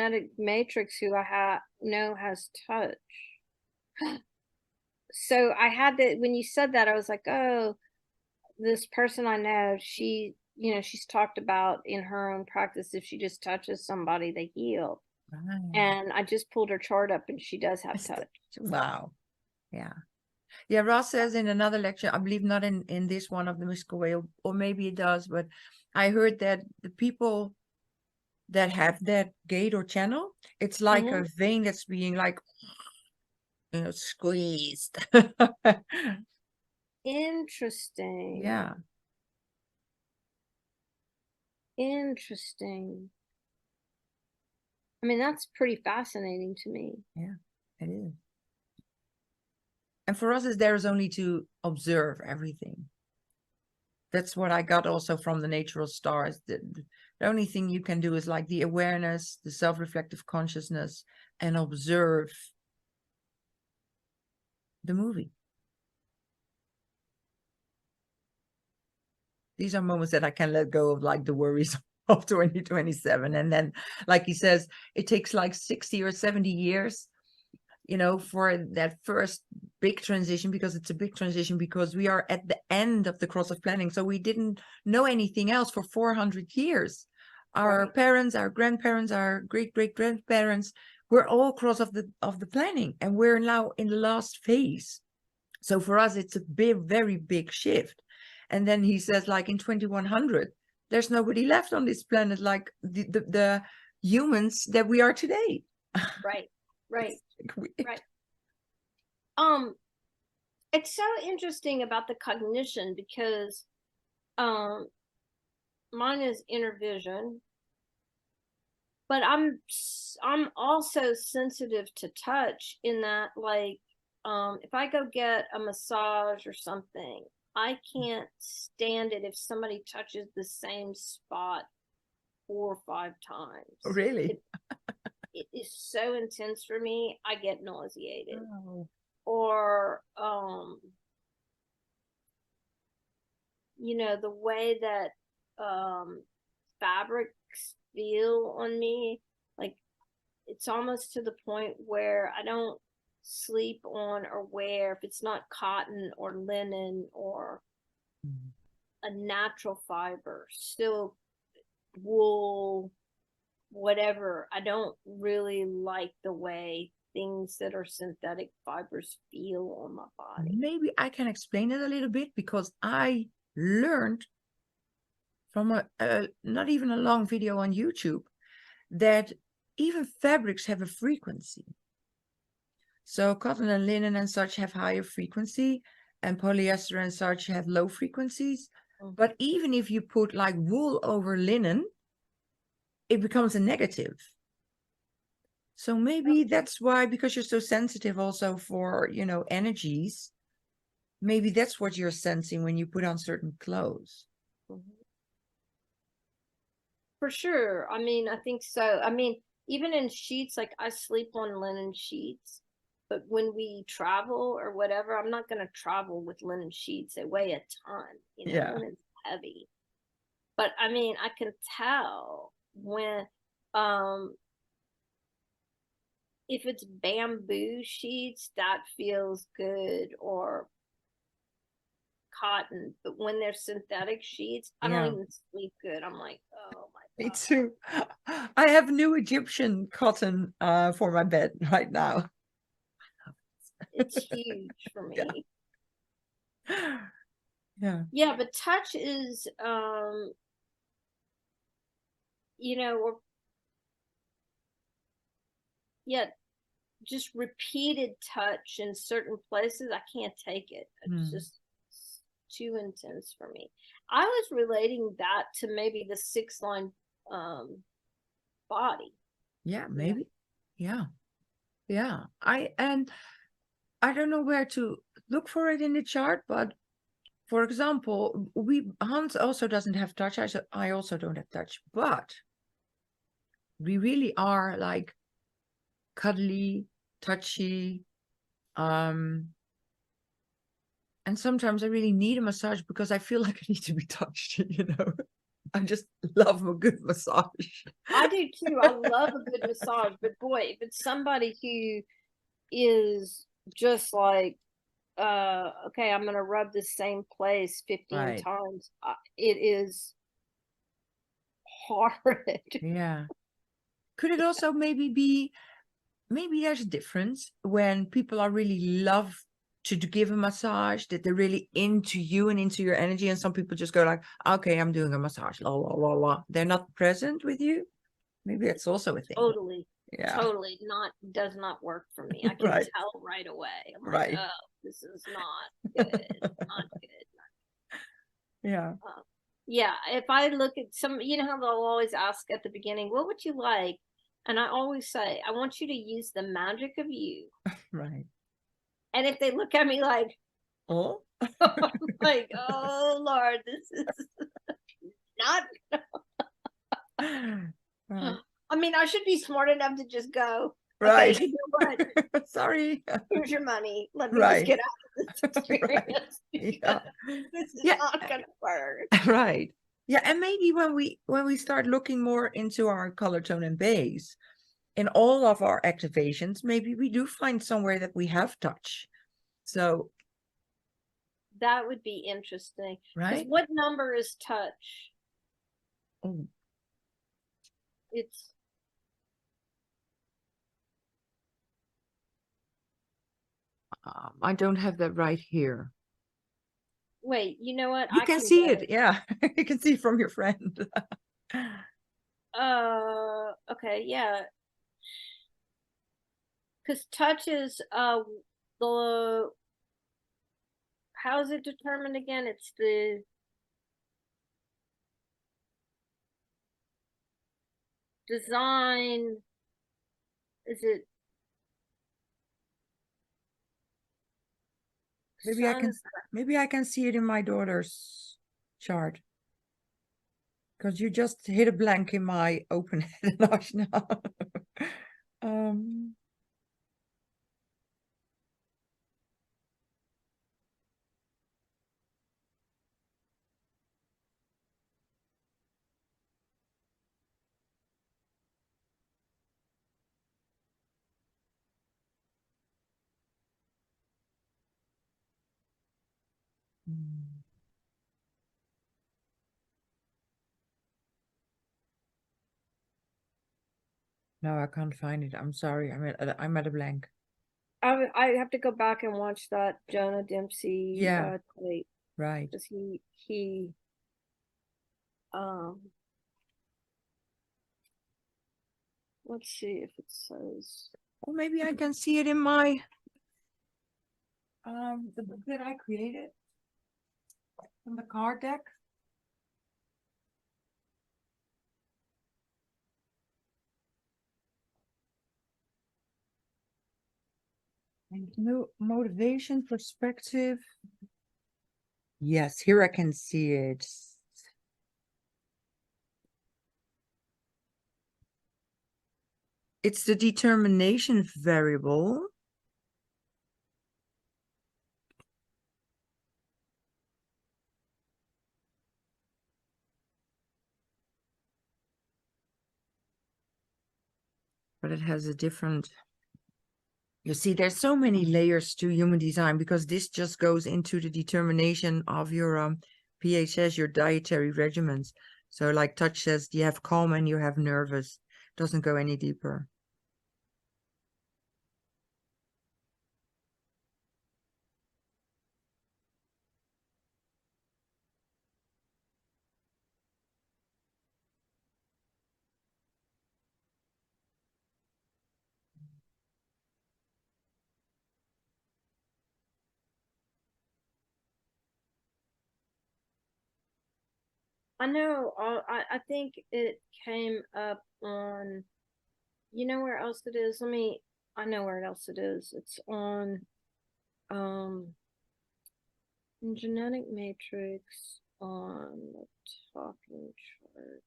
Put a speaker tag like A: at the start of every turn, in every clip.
A: genetic matrix who I know has touch. So I had to, when you said that, I was like, oh, this person I know, she, she's talked about in her own practice, if she just touches somebody, they heal.
B: Right.
A: And I just pulled her chart up and she does have touch.
B: Wow. Yeah. Yeah, Ross says in another lecture, I believe not in this one of the mystical way, or maybe it does, but I heard that the people that have that gate or channel, it's like a vein that's being like, squeezed.
A: Interesting.
B: Yeah.
A: Interesting. I mean, that's pretty fascinating to me.
B: Yeah, it is. And for us, there is only to observe everything. That's what I got also from the natural stars. The only thing you can do is like the awareness, the self-reflective consciousness, and observe the movie. These are moments that I can let go of, like the worries of 2027. And then, like he says, it takes like 60 or 70 years, for that first big transition, because it's a big transition, because we are at the end of the cross of planning. So we didn't know anything else for 400 years. Our parents, our grandparents, our great-great-grandparents were all cross of the planning, and we're now in the last phase. So for us, it's a very big shift. And then he says, like in 2100, there's nobody left on this planet like the humans that we are today.
A: Right. Right.
B: Right.
A: It's so interesting about the cognition, because mine is inner vision, but I'm also sensitive to touch, in that, like, if I go get a massage or something, I can't stand it if somebody touches the same spot 4 or 5 times.
B: Really?
A: It is so intense for me, I get nauseated.
B: Oh.
A: Or the way that fabrics feel on me, like, it's almost to the point where I don't sleep on or wear if it's not cotton or linen or a natural fiber, silk, wool, whatever. I don't really like the way things that are synthetic fibers feel on my body.
B: Maybe I can explain it a little bit, because I learned from a not even a long video on YouTube that even fabrics have a frequency. So cotton and linen and such have higher frequency, and polyester and such have low frequencies. But even if you put like wool over linen, it becomes a negative. So maybe that's why, because you're so sensitive also for, energies, maybe that's what you're sensing when you put on certain clothes.
A: For sure. I mean, I think so. I mean, even in sheets, like, I sleep on linen sheets, but when we travel or whatever, I'm not going to travel with linen sheets. They weigh a ton,
B: Yeah.
A: linen's heavy. But I mean, I can tell when, if it's bamboo sheets, that feels good, or cotton. But when they're synthetic sheets, I don't even sleep good. I'm like, oh my
B: Me
A: God.
B: too. I have new Egyptian cotton for my bed right now.
A: It's huge for me.
B: Yeah.
A: Yeah, but touch is, or, yeah, just repeated touch in certain places, I can't take it. It's just too intense for me. I was relating that to maybe the 6-line body.
B: Yeah, maybe. Yeah. Yeah. I don't know where to look for it in the chart, but for example, Hans also doesn't have touch. I also don't have touch, but we really are like cuddly, touchy, and sometimes I really need a massage because I feel like I need to be touched, I just love a good massage.
A: I do too. I love a good massage, but boy, if it's somebody who is just like, okay, I'm gonna rub the same place 15
B: Right.
A: times, it is horrid.
B: Yeah. Could it also maybe be, maybe there's a difference when people are really love to give a massage, that they're really into you and into your energy, and some people just go like, okay, I'm doing a massage, la la la la. They're not present with you. Maybe that's also a thing.
A: Totally,
B: Yeah.
A: totally not does not work for me. I can
B: Right.
A: tell right away. I'm like,
B: Right.
A: oh, this is not good. Not good.
B: Yeah.
A: Yeah, if I look at some, you know how they'll always ask at the beginning, what would you like? And I always say, I want you to use the magic of you.
B: Right.
A: And if they look at me like,
B: Oh.
A: I'm like, oh Lord, this is not.
B: Right.
A: I mean, I should be smart enough to just go, okay,
B: Right.
A: you know what?
B: Sorry.
A: Here's your money. Let me just
B: Right.
A: get out of this
B: Right.
A: experience.
B: Yeah.
A: This is
B: Yeah.
A: not gonna work.
B: Right. Yeah. And maybe when we start looking more into our color tone and base in all of our activations, maybe we do find somewhere that we have touch. So,
A: That would be interesting. Because
B: right.
A: what number is touch?
B: Oh,
A: It's
B: I don't have that right here.
A: wait, you know what?
B: You
A: I
B: can
A: can
B: see
A: get
B: it.
A: it.
B: Yeah. You can see from your friend.
A: Okay, yeah. Because touch is the how is it determined again? It's the design. Is it
B: Maybe I can
A: sun?
B: maybe I can see it in my daughter's chart. Because you just hit a blank in my open enlarge now. um mm, no, I can't find it. I'm sorry. I'm at a blank.
A: I have to go back and watch that Jonah Dempsey
B: Yeah,
A: tape
B: right.
A: because he um let's see if it says
B: Or maybe I can see it in my the book that I created from the card deck. And no motivation, perspective. Yes, here I can see it. It's the determination variable. But it has a different, you see, there's so many layers to human design because this just goes into the determination of your PHS, your dietary regimens. So like touch says, you have calm and you have nervous. Doesn't go any deeper.
A: I know I think it came up on you know where else it is? I know where else it is. It's on um genetic matrix on the talking chart.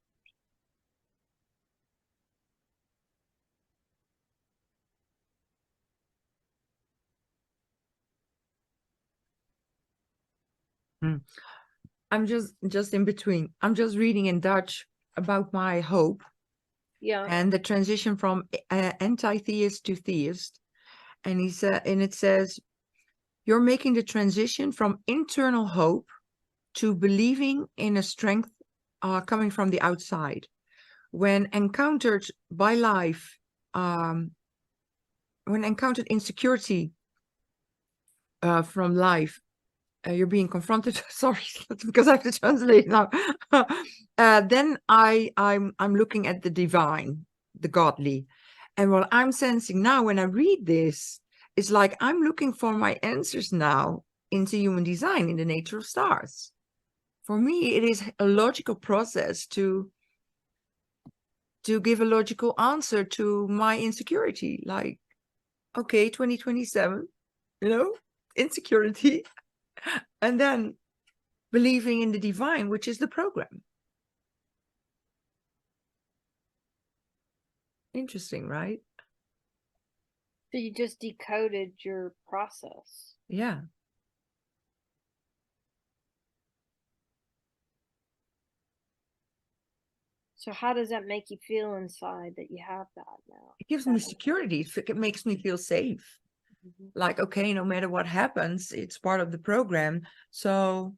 B: Hmm. I'm just in between. I'm just reading in Dutch about my hope
A: Yeah.
B: and the transition from anti-theist to theist. And he said, and it says, you're making the transition from internal hope to believing in a strength coming from the outside. When encountered by life, when encountered insecurity from life, you're being confronted. Sorry, because I have to translate now. Then I'm looking at the divine, the godly, and what I'm sensing now when I read this is like I'm looking for my answers now into human design in the nature of stars. For me, it is a logical process to give a logical answer to my insecurity. Like, okay, 2027, insecurity, and then believing in the divine, which is the program. Interesting, right?
A: So you just decoded your process.
B: Yeah.
A: So how does that make you feel inside that you have that now?
B: It gives me security. It makes me feel safe. Like, okay, no matter what happens, it's part of the program. So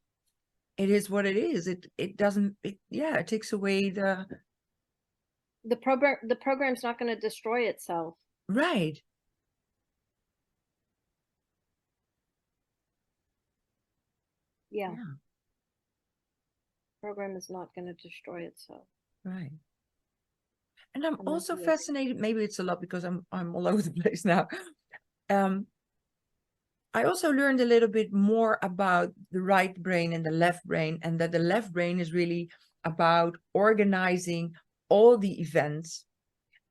B: it is what it is. It doesn't, it takes away
A: the program's not going to destroy itself.
B: Right.
A: Yeah.
B: Yeah.
A: Program is not going to destroy itself.
B: Right. And I'm also fascinated, maybe it's a lot because I'm all over the place now. I also learned a little bit more about the right brain and the left brain, and that the left brain is really about organizing all the events,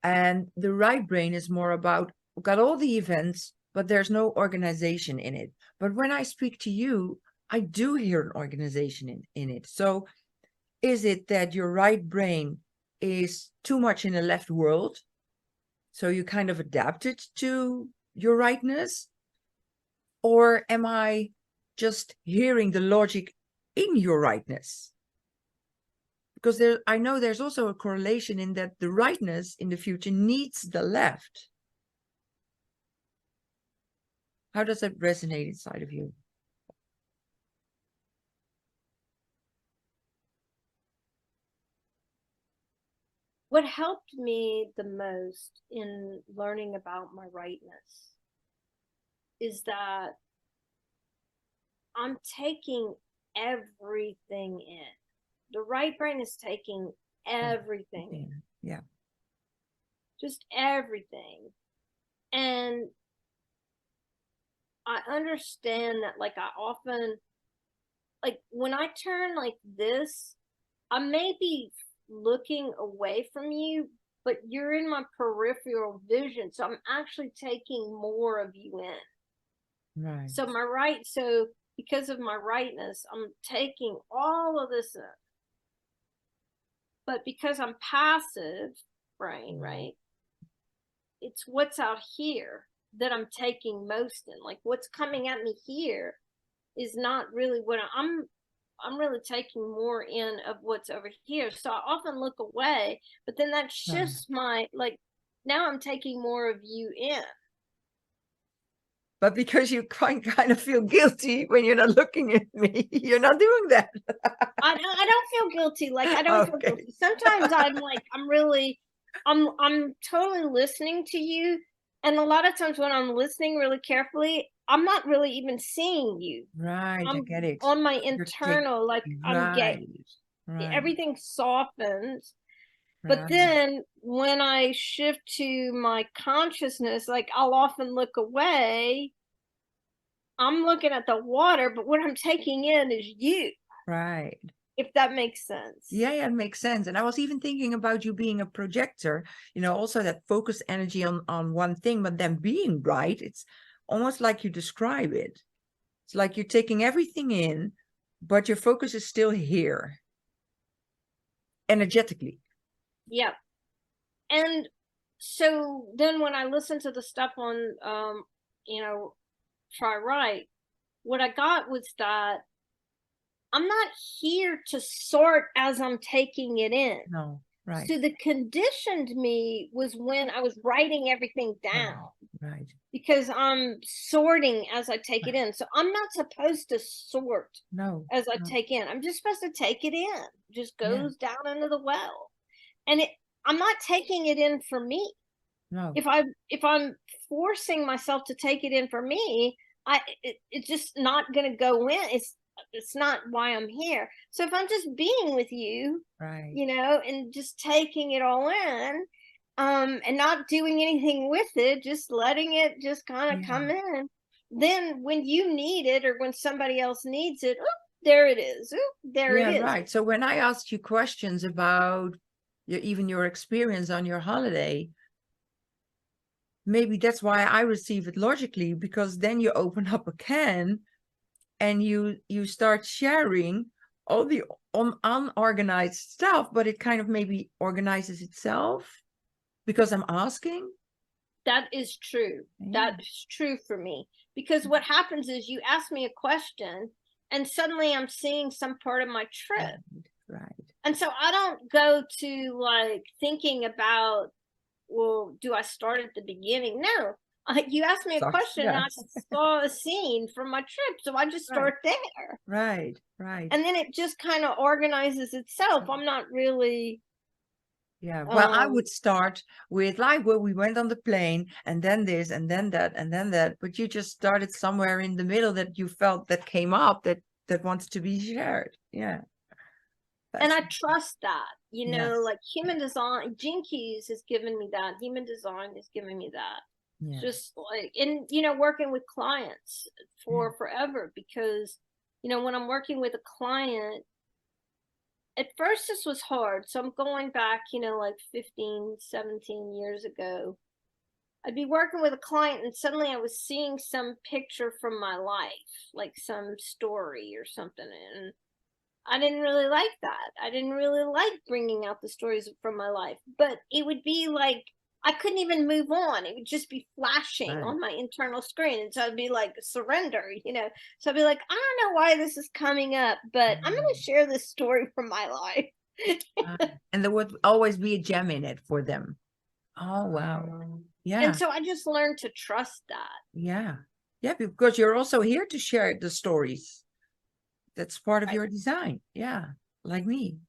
B: and the right brain is more about got all the events, but there's no organization in it. But when I speak to you, I do hear an organization in it. So is it that your right brain is too much in the left world, so you kind of adapted to your rightness? Or am I just hearing the logic in your rightness? Because I know there's also a correlation in that the rightness in the future needs the left. How does that resonate inside of you?
A: What helped me the most in learning about my rightness is that I'm taking everything in. The right brain is taking everything in.
B: Yeah.
A: Just everything. And I understand that, like, I often, like, when I turn like this, I may be looking away from you, but you're in my peripheral vision. So I'm actually taking more of you in.
B: Right.
A: So because of my rightness, I'm taking all of this in. But because I'm passive brain, right? It's what's out here that I'm taking most in. Like, what's coming at me here is not really what I'm really taking more in of what's over here. So I often look away, but then that shifts my, like, now I'm taking more of you in.
B: But because you kind of feel guilty when you're not looking at me, you're not doing that.
A: I don't feel guilty. Like, I don't feel guilty. Sometimes I'm like, I'm totally listening to you. And a lot of times when I'm listening really carefully, I'm not really even seeing you.
B: Right, I get it.
A: On my internal, like, I'm getting everything softens. But then when I shift to my consciousness, like, I'll often look away. I'm looking at the water, but what I'm taking in is you.
B: Right.
A: If that makes sense.
B: Yeah, it makes sense. And I was even thinking about you being a projector, also that focused energy on one thing, but then being right. It's almost like you describe it. It's like you're taking everything in, but your focus is still here, energetically.
A: Yeah. And so then when I listen to the stuff on, Try Right, what I got was that I'm not here to sort as I'm taking it in.
B: No, right.
A: So the conditioned me was when I was writing everything down,
B: Right.
A: because I'm sorting as I take it in. So I'm not supposed to sort
B: No.
A: as I
B: No.
A: take in. I'm just supposed to take it in. Just
B: Yeah.
A: goes down into the well. And I'm not taking it in for me.
B: No.
A: If I'm forcing myself to take it in for me, it's just not going to go in. It's not why I'm here. So if I'm just being with you,
B: Right.
A: you know, and just taking it all in, and not doing anything with it, just letting it just kind of come in, then when you need it, or when somebody else needs it, oh, there it is. Oh, there it is.
B: Right. So when I asked you questions about even your experience on your holiday, maybe that's why I receive it logically, because then you open up a can and you start sharing all the unorganized stuff, but it kind of maybe organizes itself because I'm asking.
A: That is true.
B: Yeah.
A: That is true for me, because what happens is you ask me a question and suddenly I'm seeing some part of my trip.
B: Right.
A: And so I don't go to like thinking about, well, do I start at the beginning? No. You asked me a question and I saw a scene from my trip, so I just start there.
B: Right. Right.
A: And then it just kind of organizes itself. I'm not really.
B: Yeah, well, I would start with like where we went on the plane, and then this, and then that, and then that. But you just started somewhere in the middle that you felt that came up that wants to be shared. Yeah.
A: And I trust that, you know,
B: Yes.
A: like human design, Gene Keys has given me that. Human design has given me that.
B: Yeah.
A: Just like, and, you know, working with clients for forever, because, you know, when I'm working with a client, at first this was hard. So I'm going back, you know, like 15, 17 years ago. I'd be working with a client and suddenly I was seeing some picture from my life, like some story or something. And I didn't really like that. I didn't really like bringing out the stories from my life, but it would be like, I couldn't even move on. It would just be flashing on my internal screen. And so I'd be like, surrender, you know? So I'd be like, I don't know why this is coming up, but I'm going to share this story from my life.
B: And there would always be a gem in it for them. Oh, wow. Yeah.
A: And so I just learned to trust that.
B: Yeah. Yeah, because you're also here to share the stories. That's part of your design. Yeah, like me.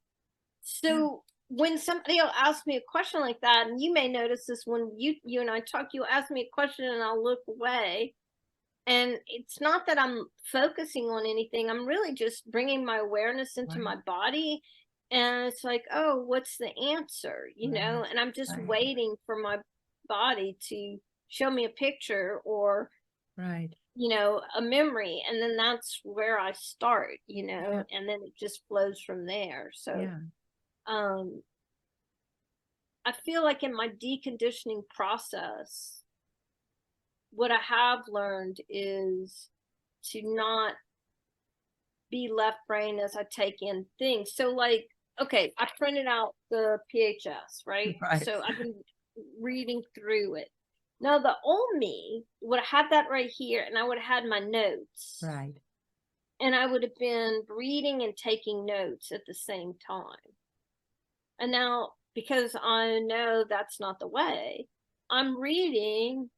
A: So when somebody will ask me a question like that, and you may notice this when you and I talk, you'll ask me a question and I'll look away. And it's not that I'm focusing on anything. I'm really just bringing my awareness into my body. And it's like, oh, what's the answer? You know, and I'm just waiting for my body to show me a picture or, you know, a memory. And then that's where I start, you know, and then it just flows from there. So, I feel like in my deconditioning process, what I have learned is to not be left brain as I take in things. So like, okay, I printed out the PHS, right? So I've been reading through it. Now the old me would have had that right here and I would have had my notes. And I would have been reading and taking notes at the same time. And now, because I know that's not the way, I'm reading,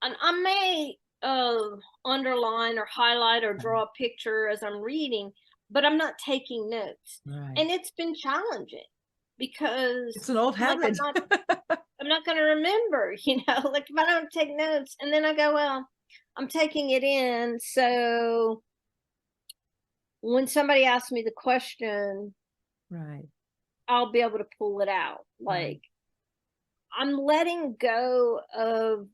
A: and I may underline or highlight or draw a picture as I'm reading, but I'm not taking notes. And it's been challenging because
B: it's an old habit.
A: I'm not going to remember, you know, like if I don't take notes and then I go, well, I'm taking it in. So when somebody asks me the question, I'll be able to pull it out. Like I'm letting go of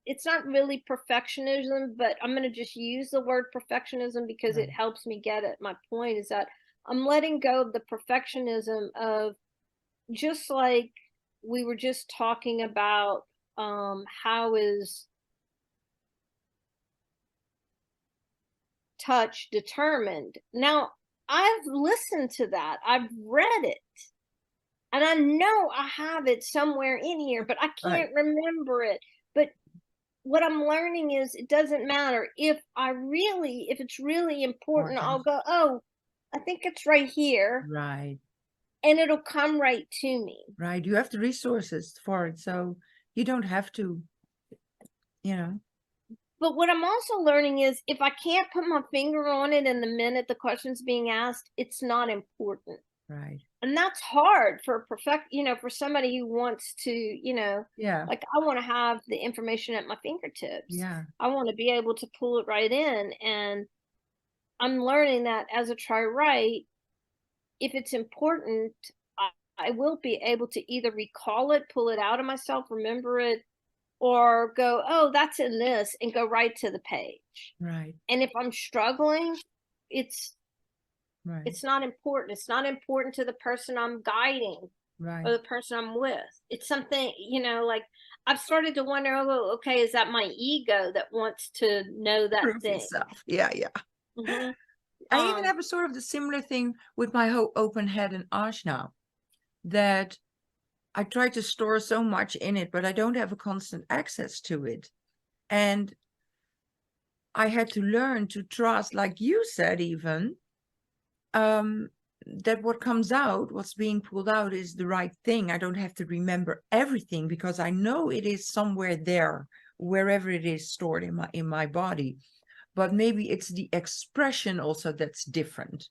A: it's not really perfectionism, but I'm going to just use the word perfectionism because it helps me get it. My point is that I'm letting go of the perfectionism of, just like we were just talking about, how is touch determined. Now, I've listened to that. I've read it. And I know I have it somewhere in here, but I can't remember it. But what I'm learning is it doesn't matter if it's really important, I'll
B: Important.
A: go, oh, I think it's right here,
B: Right.
A: and it'll come right to me.
B: Right. You have the resources for it, so you don't have to, you know.
A: But what I'm also learning is if I can't put my finger on it in the minute the question's being asked, it's not important.
B: Right.
A: And that's hard for for somebody who wants to,
B: Yeah.
A: like, I want to have the information at my fingertips.
B: Yeah.
A: I want to be able to pull it right in. And I'm learning that as a try right, if it's important, I will be able to either recall it, pull it out of myself, remember it, or go, oh, that's in this, and go right to the page.
B: Right.
A: And if I'm struggling, it's
B: Right.
A: it's not important. It's not important to the person I'm guiding
B: Right.
A: or the person I'm with. It's something, like, I've started to wonder, oh, okay, is that my ego that wants to know that
B: Prove
A: thing?
B: yourself. Yeah, yeah.
A: Hmm.
B: I even have a sort of the similar thing with my whole open head and ajna, that I try to store so much in it, but I don't have a constant access to it. And I had to learn to trust, like you said, even, that what comes out, what's being pulled out, is the right thing. I don't have to remember everything because I know it is somewhere there, wherever it is stored in my body. But maybe it's the expression also that's different.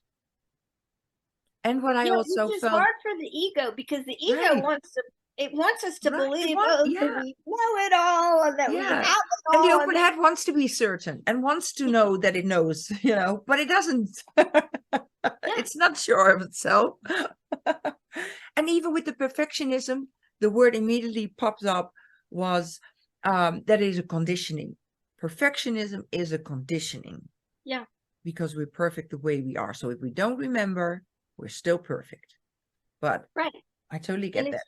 B: And what I
A: Yeah,
B: also
A: which is
B: felt,
A: hard for the ego, because the ego
B: right,
A: wants us to
B: right,
A: believe, that
B: yeah,
A: we know it all and that we have
B: yeah.
A: it
B: And the
A: all,
B: open head wants to be certain and wants to know that it knows, but it doesn't.
A: yeah,
B: It's not sure of itself. And even with the perfectionism, the word immediately pops up was that is a conditioning. Perfectionism is a conditioning
A: yeah,
B: because we're perfect the way we are. So if we don't remember, we're still perfect. But
A: right.
B: I totally
A: And
B: get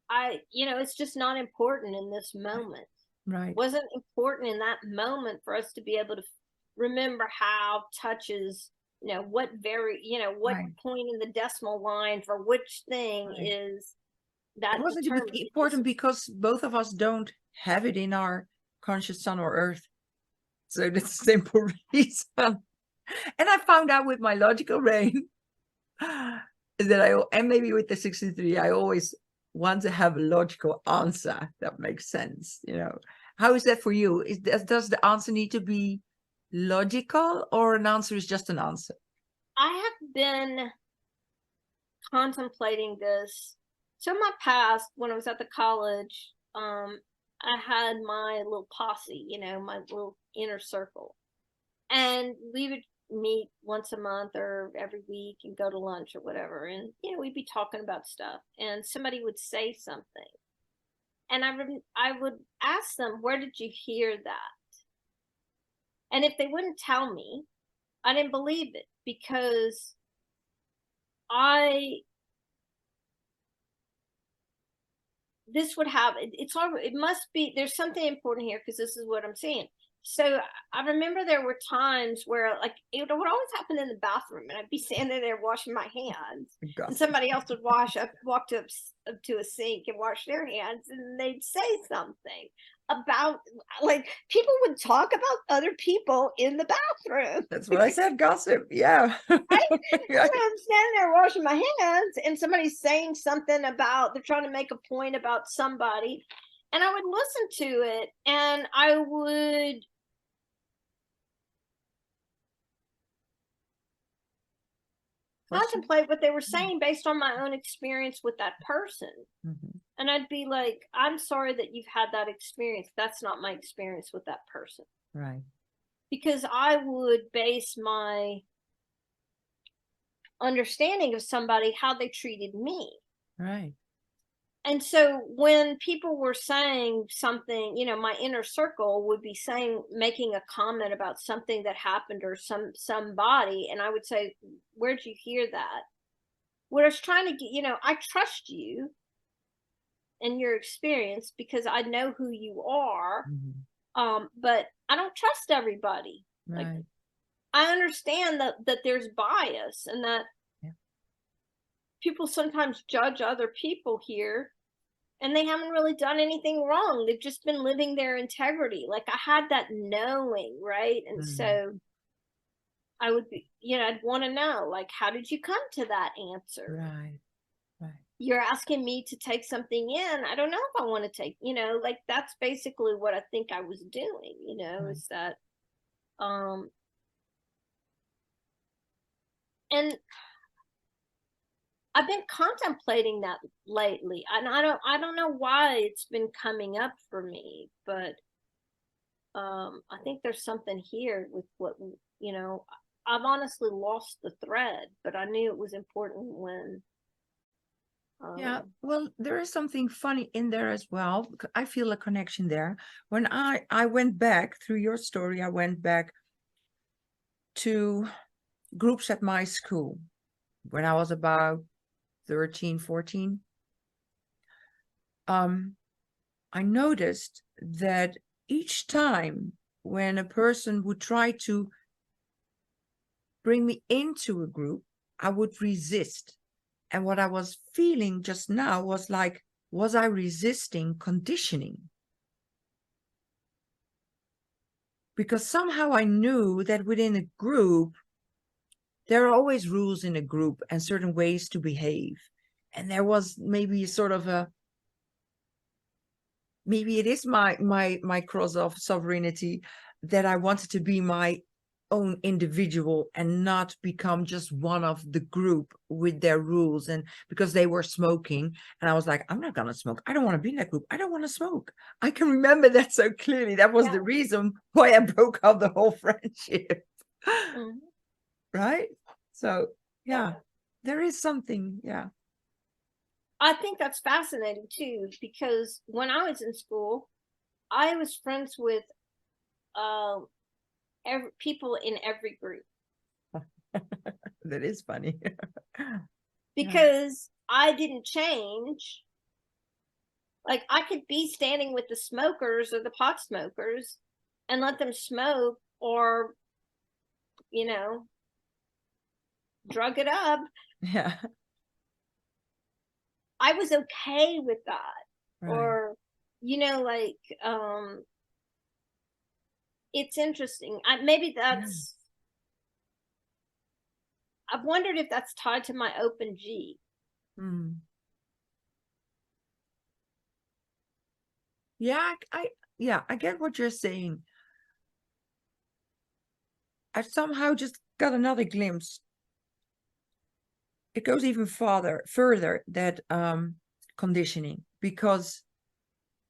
B: that.
A: it's just not important in this moment.
B: Right.
A: Wasn't important in that moment for us to be able to remember how touches, what
B: Right.
A: point in the decimal line for which thing
B: Right.
A: is
B: It
A: that
B: wasn't
A: determined.
B: important because both of us don't have it in our conscious sun or earth. So that's a simple reason. And I found out with my logical brain that and maybe with the 63, I always want to have a logical answer that makes sense. How is that for you? Does the answer need to be logical, or an answer is just an answer?
A: I have been contemplating this. So in my past, when I was at the college, I had my little posse, my little inner circle. And we would meet once a month or every week and go to lunch or whatever. And, we'd be talking about stuff. And somebody would say something. And I would ask them, where did you hear that? And if they wouldn't tell me, I didn't believe it, because I this would have it's all it must be there's something important here, because this is what I'm saying. So I remember there were times where, like, it would always happen in the bathroom, and I'd be standing there washing my hands, and somebody else would walk up to a sink and wash their hands, and they'd say something about, like, people would talk about other people in the bathroom.
B: That's what I said, gossip. Yeah.
A: Right? So
B: Right.
A: I'm standing there washing my hands, and somebody's saying something about, they're trying to make a point about somebody, and I would listen to it, and I would
B: Question?
A: contemplate what they were saying based on my own experience with that person.
B: Mm-hmm.
A: And I'd be like, I'm sorry that you've had that experience. That's not my experience with that person.
B: Right.
A: Because I would base my understanding of somebody how they treated me.
B: Right.
A: And so when people were saying something, my inner circle would be making a comment about something that happened, or somebody, and I would say, where'd you hear that? What I was trying to get, I trust you and your experience because I know who you are. But I don't trust everybody. Like,
B: Right.
A: I understand that there's bias, and that
B: Yeah.
A: people sometimes judge other people here, and they haven't really done anything wrong. They've just been living their integrity. Like I had that knowing, right? And so I would be, I'd want to know, like, how did you come to that answer?
B: Right. Right.
A: You're asking me to take something in. I don't know if I want to take, like that's basically what I think I was doing,
B: Right.
A: is that, and I've been contemplating that lately. And I don't know why it's been coming up for me, but I think there's something here with what, I've honestly lost the thread, but I knew it was important when
B: Yeah, well, there is something funny in there as well. I feel a connection there. When I went back through your story, I went back to groups at my school when I was about 13, 14. I noticed that each time when a person would try to bring me into a group, I would resist. And what I was feeling just now was like, was I resisting conditioning? Because somehow I knew that within a group, there are always rules in a group and certain ways to behave. And there was maybe sort of a, maybe it is my cross of sovereignty that I wanted to be my own individual and not become just one of the group with their rules. And because they were smoking, and I was like, I'm not gonna smoke. I don't want to be in that group. I don't want to smoke. I can remember that so clearly. That was the reason why I broke up the whole friendship. Right? So yeah, there is something. Yeah.
A: I think that's fascinating too, because when I was in school, I was friends with people in every group.
B: That is funny.
A: Because I didn't change. Like I could be standing with the smokers or the pot smokers and let them smoke, or drug it up.
B: Yeah.
A: I was okay with that.
B: Right.
A: Or like it's interesting. Maybe that's I've wondered if that's tied to my open G.
B: Yeah, I get what you're saying. I somehow just got another glimpse. It goes even further that conditioning, because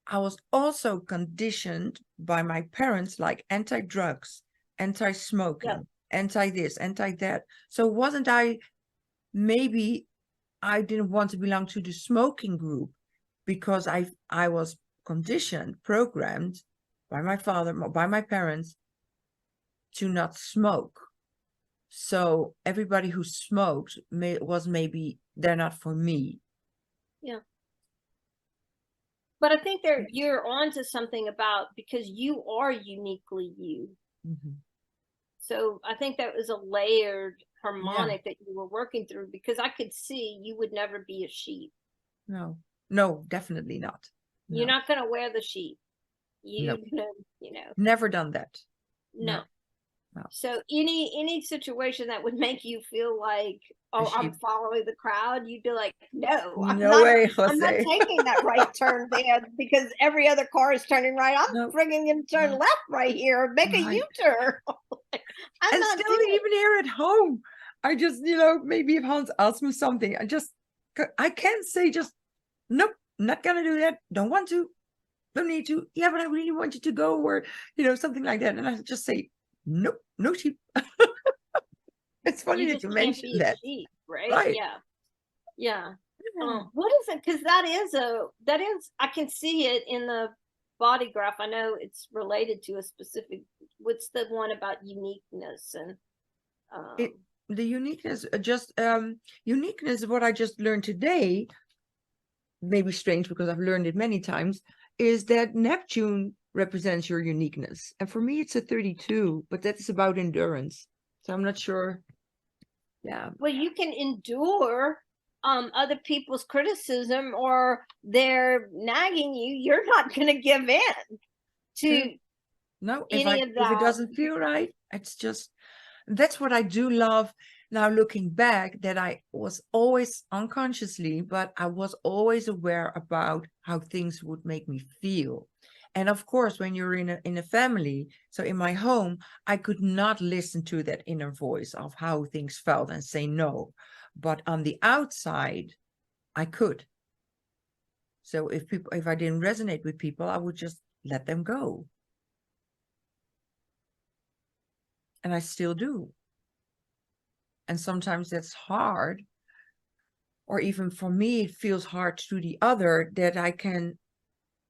B: I was also conditioned by my parents, like anti-drugs, anti-smoking, anti-this, anti-that. So wasn't I, maybe I didn't want to belong to the smoking group because I was conditioned, programmed by my father, by my parents, to not smoke. So everybody who smoked was maybe, they're not for me.
A: Yeah. But I think you're onto something about, because you are uniquely you. So I think that was a layered harmonic that you were working through, because I could see you would never be a sheep.
B: No, definitely not.
A: You're not going to wear the sheep.
B: Never done that.
A: No. So any situation that would make you feel like, oh, I'm following the crowd, you'd be like, no, I'm not taking that right turn there, because every other car is turning right. I'm bringing him to turn left right here, make a U-turn.
B: And still even here at home, I just, maybe if Hans asks me something, I can't say just, nope, not gonna do that, don't want to, don't need to, yeah, but I really want you to go, or, something like that. And I just say, nope, no sheep. It's funny that you mentioned that.
A: Sheep, right? Yeah. What is it? Because that is I can see it in the body graph. I know it's related to a specific. What's the one about uniqueness and
B: the uniqueness? Uniqueness. What I just learned today, maybe strange because I've learned it many times, is that Neptune represents your uniqueness, and for me it's a 32, but that's about endurance. So I'm not sure. Yeah.
A: Well, you can endure other people's criticism or they're nagging you, you're not going to give in to
B: True. No,
A: any of
B: if it
A: that.
B: doesn't feel right, it's just, that's what I do love now looking back, that I was always unconsciously, but I was always aware about how things would make me feel. And of course, when you're in a family, so in my home, I could not listen to that inner voice of how things felt and say no. But on the outside, I could. So if I didn't resonate with people, I would just let them go. And I still do. And sometimes that's hard, or even for me it feels hard to the other, that I can,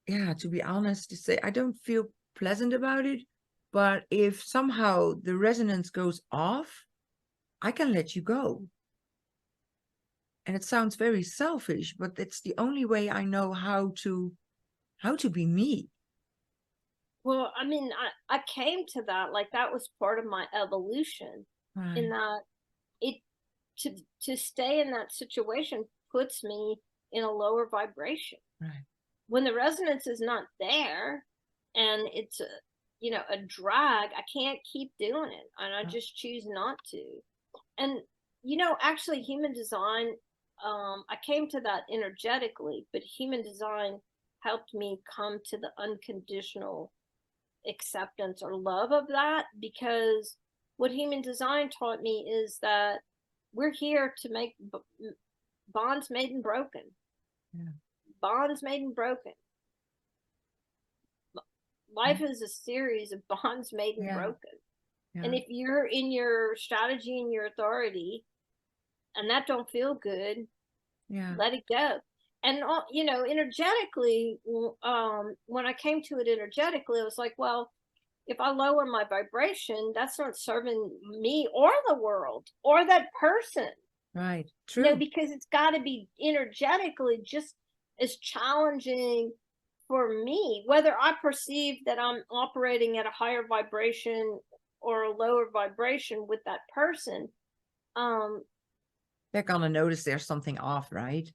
B: yeah, to be honest, to say I don't feel pleasant about it, but if somehow the resonance goes off, I can let you go. And it sounds very selfish, but it's the only way I know how to be me.
A: Well, I mean, I came to that, like that was part of my evolution, in
B: Right.
A: that it to stay in that situation puts me in a lower vibration.
B: Right.
A: When the resonance is not there and it's a, a drag, I can't keep doing it, and I just choose not to. And actually human design, I came to that energetically, but human design helped me come to the unconditional acceptance or love of that, because what human design taught me is that we're here to make bonds made and broken.
B: Yeah.
A: Bonds made and broken. Life is a series of bonds made and
B: Yeah.
A: broken.
B: Yeah.
A: And if you're in your strategy and your authority and that don't feel good,
B: Yeah.
A: let it go. And energetically, when I came to it energetically, it was like, well, if I lower my vibration, that's not serving me or the world or that person.
B: Right. True.
A: Because it's got to be energetically just as challenging for me, whether I perceive that I'm operating at a higher vibration or a lower vibration with that person.
B: They're gonna notice there's something off, right?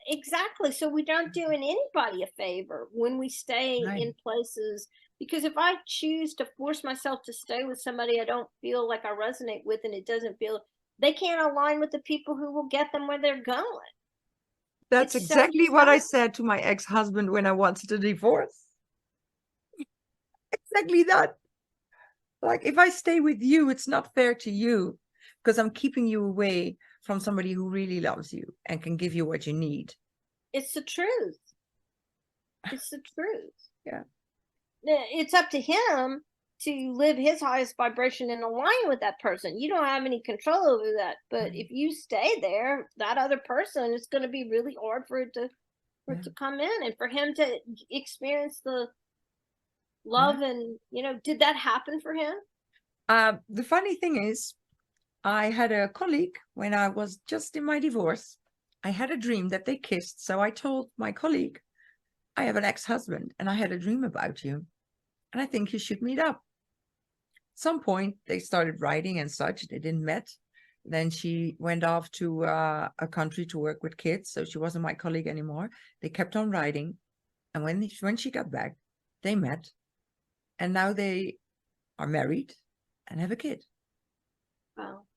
A: Exactly. So we don't doing anybody a favor when we stay
B: Right.
A: in places, because if I choose to force myself to stay with somebody I don't feel like I resonate with, and it doesn't feel, they can't align with the people who will get them where they're going.
B: That's
A: It's so
B: exactly what I said to my ex-husband when I wanted a divorce. Exactly that. Like, if I stay with you, it's not fair to you because I'm keeping you away from somebody who really loves you and can give you what you need.
A: it's the truth. It's the truth.
B: Yeah.
A: It's up to him to live his highest vibration and align with that person. You don't have any control over that. But
B: Right.
A: if you stay there, that other person, it's going to be really hard for it to
B: Yeah.
A: come in and for him to experience the
B: Yeah.
A: love. And did that happen for him?
B: The funny thing is, I had a colleague when I was just in my divorce. I had a dream that they kissed. So I told my colleague, I have an ex-husband and I had a dream about you. And I think you should meet up. At some point, they started writing and such. They didn't met. Then she went off to a country to work with kids. So she wasn't my colleague anymore. They kept on writing. And when she got back, they met. And now they are married and have a kid.
A: Wow.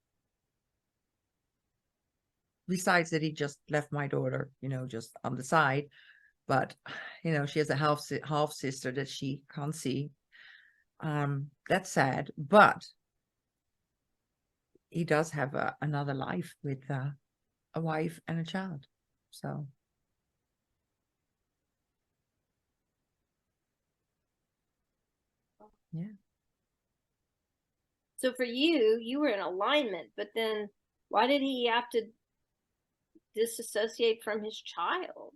B: Besides that, he just left my daughter, just on the side. But, she has a half sister that she can't see. That's sad. But he does have another life with a wife and a child. So, yeah.
A: So for you, you were in alignment, but then why did he have to disassociate from his child?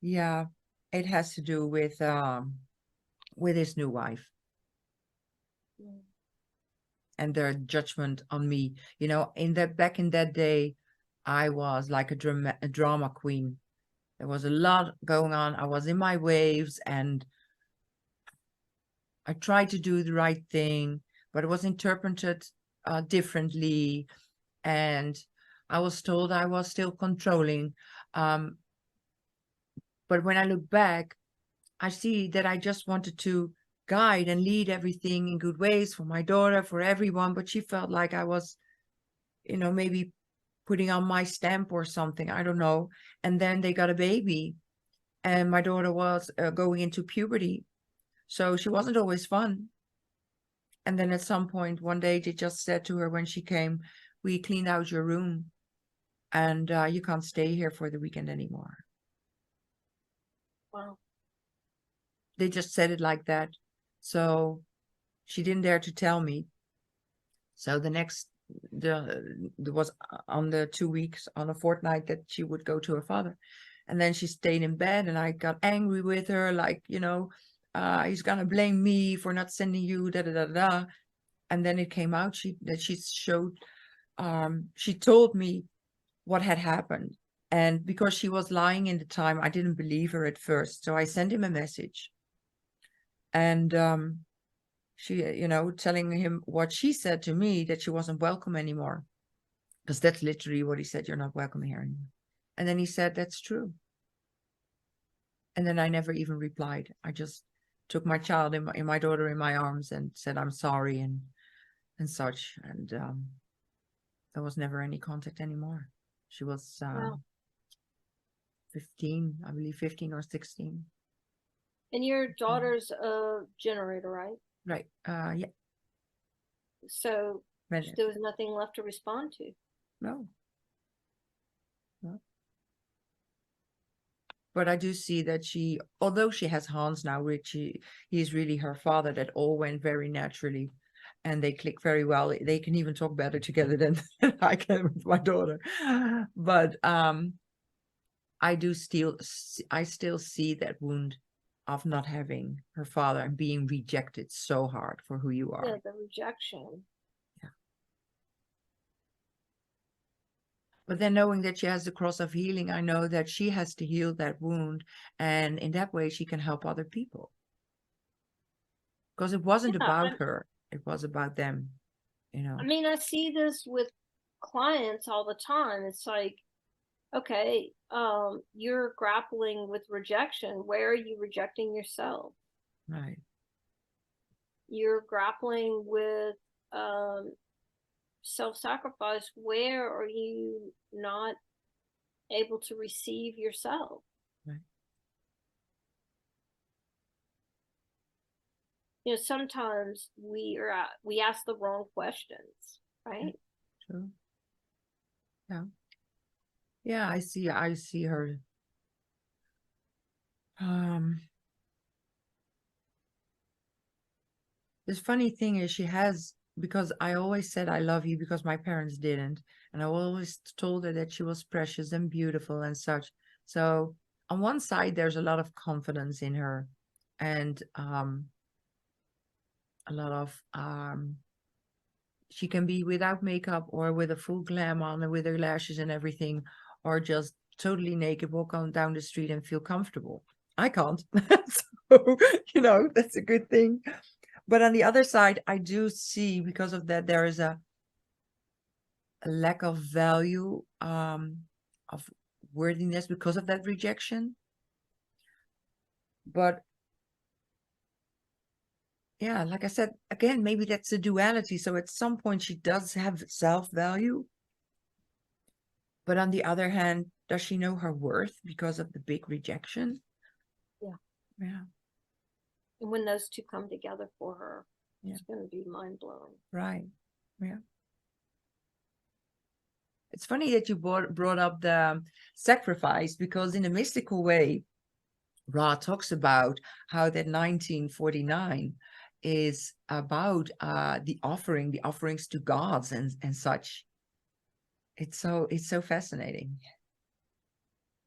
B: Yeah, it has to do with his new wife
A: Mm.
B: and their judgment on me. Back in that day, I was like a drama queen. There was a lot going on. I was in my waves and I tried to do the right thing, but it was interpreted differently. And I was told I was still controlling. Um, but when I look back, I see that I just wanted to guide and lead everything in good ways for my daughter, for everyone. But she felt like I was, maybe putting on my stamp or something. I don't know. And then they got a baby, and my daughter was going into puberty. So she wasn't always fun. And then at some point, one day, they just said to her when she came, "We cleaned out your room, and you can't stay here for the weekend anymore."
A: Wow.
B: They just said it like that. So she didn't dare to tell me. So there was on the 2 weeks, on a fortnight, that she would go to her father. And then she stayed in bed, and I got angry with her, like, he's gonna blame me for not sending you, da da da da. And then it came out that she told me what had happened. And because she was lying in the time, I didn't believe her at first. So I sent him a message. And she, telling him what she said to me, that she wasn't welcome anymore. Because that's literally what he said: "You're not welcome here anymore." And then he said, "That's true." And then I never even replied. I just took my child in my daughter in my arms and said, "I'm sorry," and such. And there was never any contact anymore. She was
A: Wow.
B: 15, I believe 15 or 16.
A: And your daughter's a generator, right?
B: Right. Yeah.
A: So
B: But
A: there was nothing left to respond to.
B: no. No. But I do see that although she has Hans now, which he's really her father, that all went very naturally, and they click very well. They can even talk better together than I can with my daughter. But I still see that wound of not having her father and being rejected so hard for who you
A: Yeah,
B: are.
A: the rejection.
B: Yeah. But then, knowing that she has the cross of healing, I know that she has to heal that wound, and in that way she can help other people. Because it wasn't
A: Yeah,
B: about her, it was about them,
A: I mean, I see this with clients all the time. It's like, okay, you're grappling with rejection. Where are you rejecting yourself?
B: Right.
A: You're grappling with self-sacrifice. Where are you not able to receive yourself?
B: Right.
A: Sometimes we ask the wrong questions,
B: Yeah,
A: right?
B: true. Yeah. Yeah, I see her. Um, this funny thing is, because I always said I love you because my parents didn't. And I always told her that she was precious and beautiful and such. So on one side, there's a lot of confidence in her, and a lot of she can be without makeup or with a full glam on and with her lashes and everything, or just totally naked, walk on down the street and feel comfortable. I can't. So, that's a good thing. But on the other side, I do see, because of that, there is a lack of value, of worthiness, because of that rejection. But yeah, like I said, again, maybe that's a duality. So at some point she does have self-value. But on the other hand, does she know her worth because of the big rejection?
A: Yeah.
B: Yeah.
A: And when those two come together for her,
B: Yeah.
A: it's going to be mind-blowing.
B: Right. Yeah. It's funny that you brought up the sacrifice, because in a mystical way, Ra talks about how that 1949 is about the offerings to gods and such. It's so fascinating.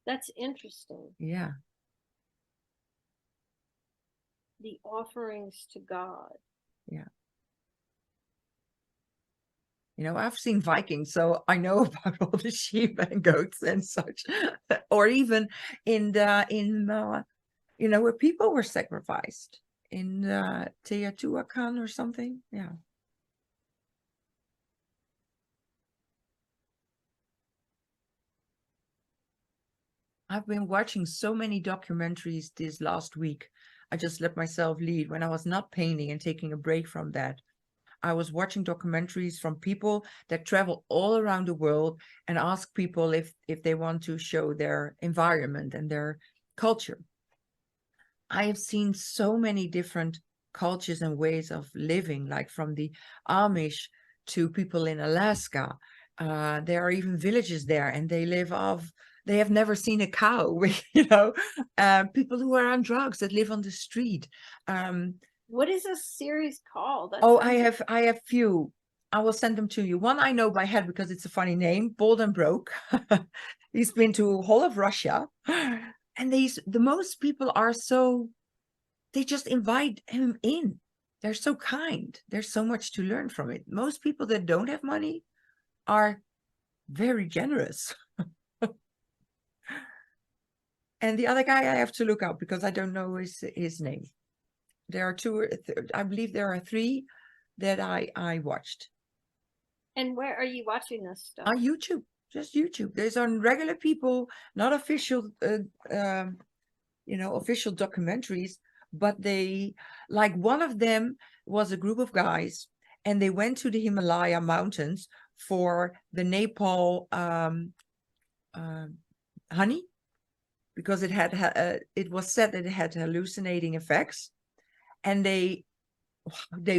A: That's interesting.
B: Yeah.
A: The offerings to God.
B: Yeah. I've seen Vikings, so I know about all the sheep and goats and such, or even in where people were sacrificed in Teotihuacan or something. Yeah. I've been watching so many documentaries this last week. I just let myself lead when I was not painting and taking a break from that. I was watching documentaries from people that travel all around the world and ask people if they want to show their environment and their culture. I have seen so many different cultures and ways of living, like from the Amish to people in Alaska. There are even villages there, and they live off. They have never seen a cow, people who are on drugs that live on the street.
A: What is this series called? That
B: Oh,
A: sounds
B: I have few. I will send them to you. One I know by head because it's a funny name, Bold and Broke. He's been to whole of Russia. And the most people are so, they just invite him in. They're so kind. There's so much to learn from it. Most people that don't have money are very generous. And the other guy I have to look up because I don't know his name. There are two, I believe there are three that I watched.
A: And where are you watching this stuff?
B: On YouTube, just YouTube. There's on regular people, not official, official documentaries, but they, like one of them was a group of guys and they went to the Himalaya mountains for the Nepal honey, because it was said that it had hallucinating effects. And they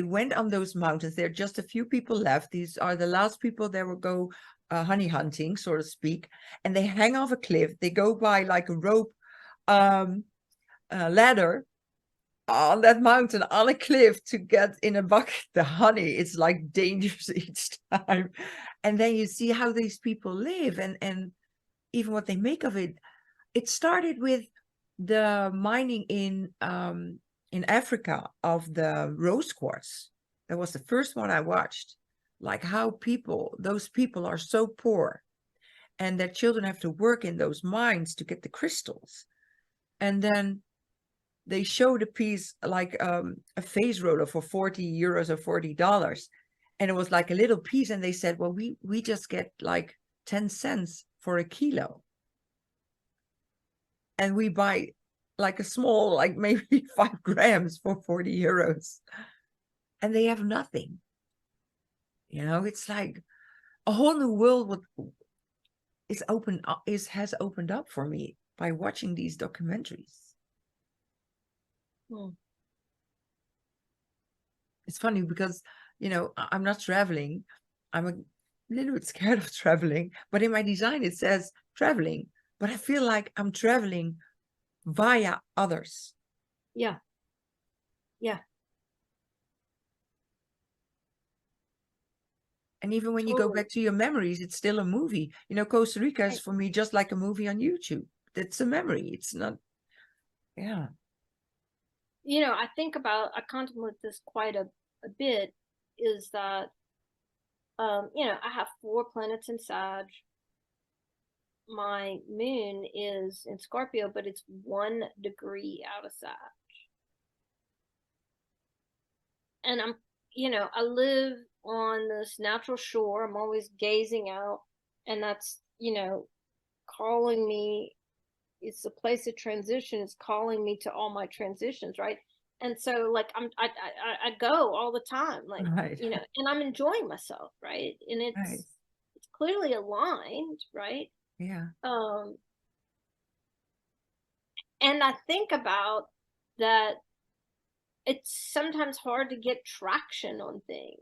B: went on those mountains. There are just a few people left. These are the last people that will go honey hunting, so to speak. And they hang off a cliff. They go by like a rope ladder on that mountain on a cliff to get in a bucket the honey. It's like dangerous each time. And then you see how these people live and even what they make of it. It started with the mining in Africa of the rose quartz. That was the first one I watched. Like how those people are so poor and their children have to work in those mines to get the crystals. And then they showed a piece like a face roller for 40 euros or $40. And it was like a little piece. And they said, well, we just get like 10 cents for a kilo. And we buy like a small, like maybe 5 grams for 40 euros. And they have nothing. It's like a whole new world has opened up for me by watching these documentaries. It's funny because, I'm not traveling. I'm a little bit scared of traveling, but in my design, it says traveling, but I feel like I'm traveling via others.
A: Yeah.
B: And even when you go back to your memories, it's still a movie. Costa Rica is for me just like a movie on YouTube. It's a memory. It's not. Yeah.
A: I contemplate this quite a bit, is that I have 4 planets in Sag. My moon is in Scorpio, but it's 1 degree out of Sag. And I live on this natural shore. I'm always gazing out, and that's, calling me. It's a place of transition. It's calling me to all my transitions, right? And so, like, I go all the time, like,
B: right.
A: And I'm enjoying myself, right? And it's clearly aligned, right?
B: Yeah.
A: And I think about that. It's sometimes hard to get traction on things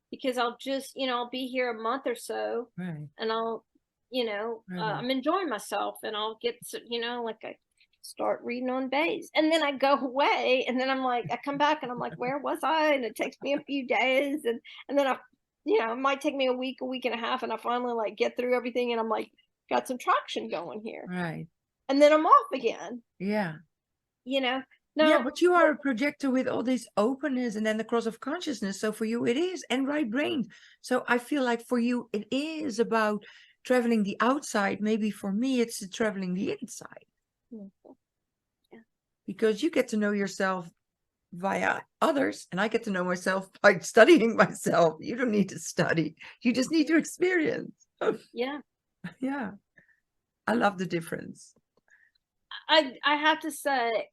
A: because I'll just, I'll be here a month or so,
B: right.
A: And I'll, I'm enjoying myself, and I'll get, like I start reading on bass, and then I go away, and then I'm like, I come back, and I'm like, where was I? And it takes me a few days, and then it might take me a week and a half, and I finally like get through everything, and I'm like, got some traction going here,
B: right?
A: And then I'm off again.
B: Yeah.
A: No,
B: yeah, but you are a projector with all this openness and then the cross of consciousness. So for you, it is, and right brain. So I feel like for you, it is about traveling the outside. Maybe for me, it's traveling the inside.
A: Yeah.
B: Because you get to know yourself via others, and I get to know myself by studying myself. You don't need to study. You just need to experience.
A: Yeah.
B: Yeah. I love the difference.
A: I have to say,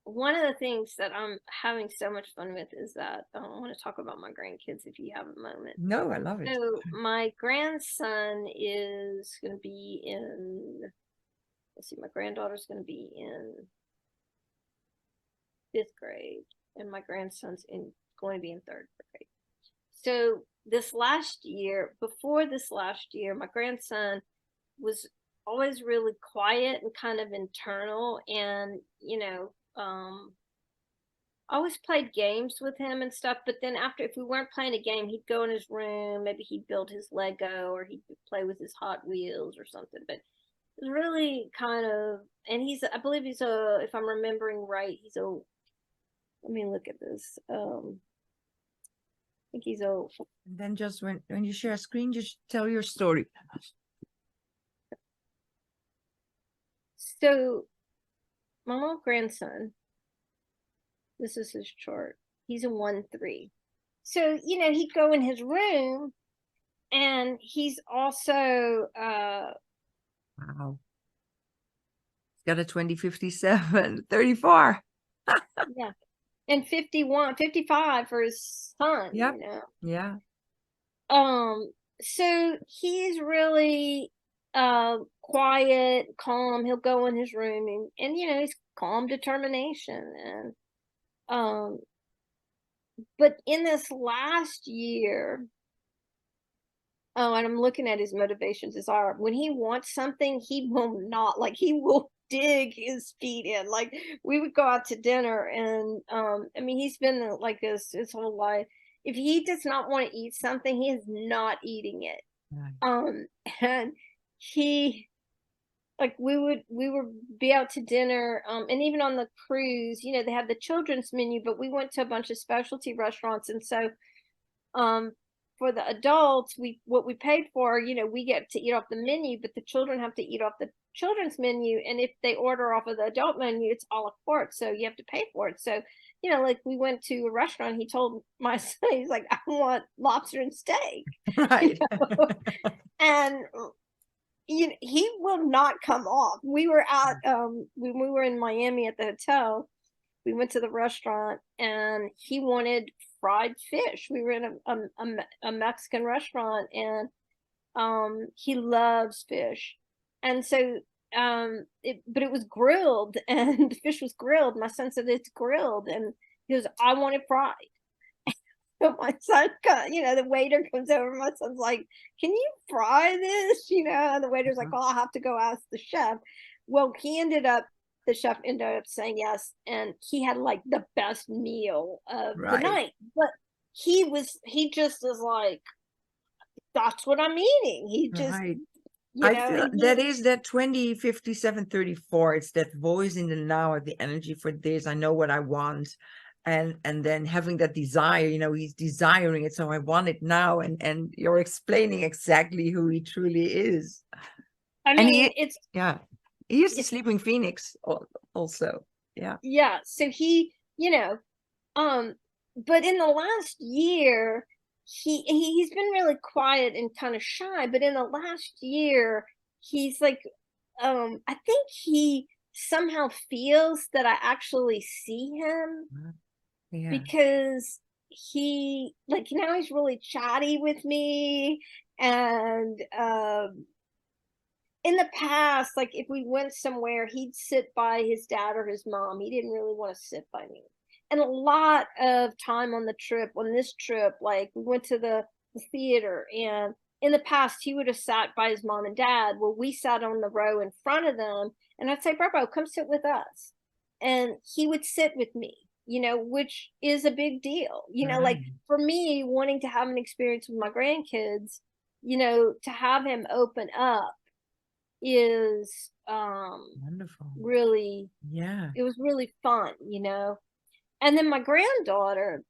A: one of the things that I'm having so much fun with is that I want to talk about my grandkids if you have a moment.
B: No, I love it.
A: So my grandson is going to be in, let's see, my granddaughter's going to be in 5th grade, and my grandson's going to be in 3rd grade. So before this last year, my grandson was always really quiet and kind of internal, and always played games with him and stuff. But then if we weren't playing a game, he'd go in his room, maybe he'd build his Lego, or he'd play with his Hot Wheels or something. But it was really kind of, and I believe if I'm remembering right, let me look at this. I think he's a.
B: And then just when you share a screen, just tell your story.
A: So my little grandson, this is his chart. He's a 1-3. So, he'd go in his room, and he's also
B: Wow. He's got a 2057, 34.
A: yeah. And 51, 55 for his son,
B: Yep. Yeah.
A: So he's really quiet, calm. He'll go in his room, and he's calm determination. And but in this last year, and I'm looking at his motivations, when he wants something, he will dig his feet in. Like, we would go out to dinner, and I mean, he's been like this his whole life. If he does not want to eat something, he is not eating it.
B: Right.
A: And he, like, we would be out to dinner, and even on the cruise, they had the children's menu, but we went to a bunch of specialty restaurants. And so for the adults, what we paid for, we get to eat off the menu, but the children have to eat off the children's menu. And if they order off of the adult menu, it's a la carte, so you have to pay for it. So like, we went to a restaurant, he told my son, he's like, I want lobster and steak.
B: Right.
A: And he will not come off. We were at when we were in Miami at the hotel, we went to the restaurant, and he wanted fried fish. We were in a Mexican restaurant, and he loves fish. And so but it was grilled, and the fish was grilled. My son said, it's grilled, and he goes, I want it fried. So my son, the waiter comes over. My son's like, can you fry this? And the waiter's like, well, I'll have to go ask the chef. Well, the chef ended up saying yes, and he had like the best meal of the night. But he just was like, that's what I'm eating. He just,
B: I feel that is that 205734. It's that voice in the now, the energy for this. I know what I want. And then having that desire, he's desiring it, so I want it now. And you're explaining exactly who he truly is.
A: I mean,
B: he is the sleeping phoenix also.
A: Yeah. So he, but in the last year, he's been really quiet and kind of shy. But in the last year, he's like, I think he somehow feels that I actually see him. Yeah. Because he, like, now he's really chatty with me. And in the past, like, if we went somewhere, he'd sit by his dad or his mom. He didn't really want to sit by me. And a lot of time on this trip, like, we went to the theater, and in the past, he would have sat by his mom and dad. Well, we sat on the row in front of them, and I'd say, Bravo, come sit with us. And he would sit with me, which is a big deal. Like, for me, wanting to have an experience with my grandkids, to have him open up is
B: wonderful.
A: Really, it was really fun. And then my granddaughter,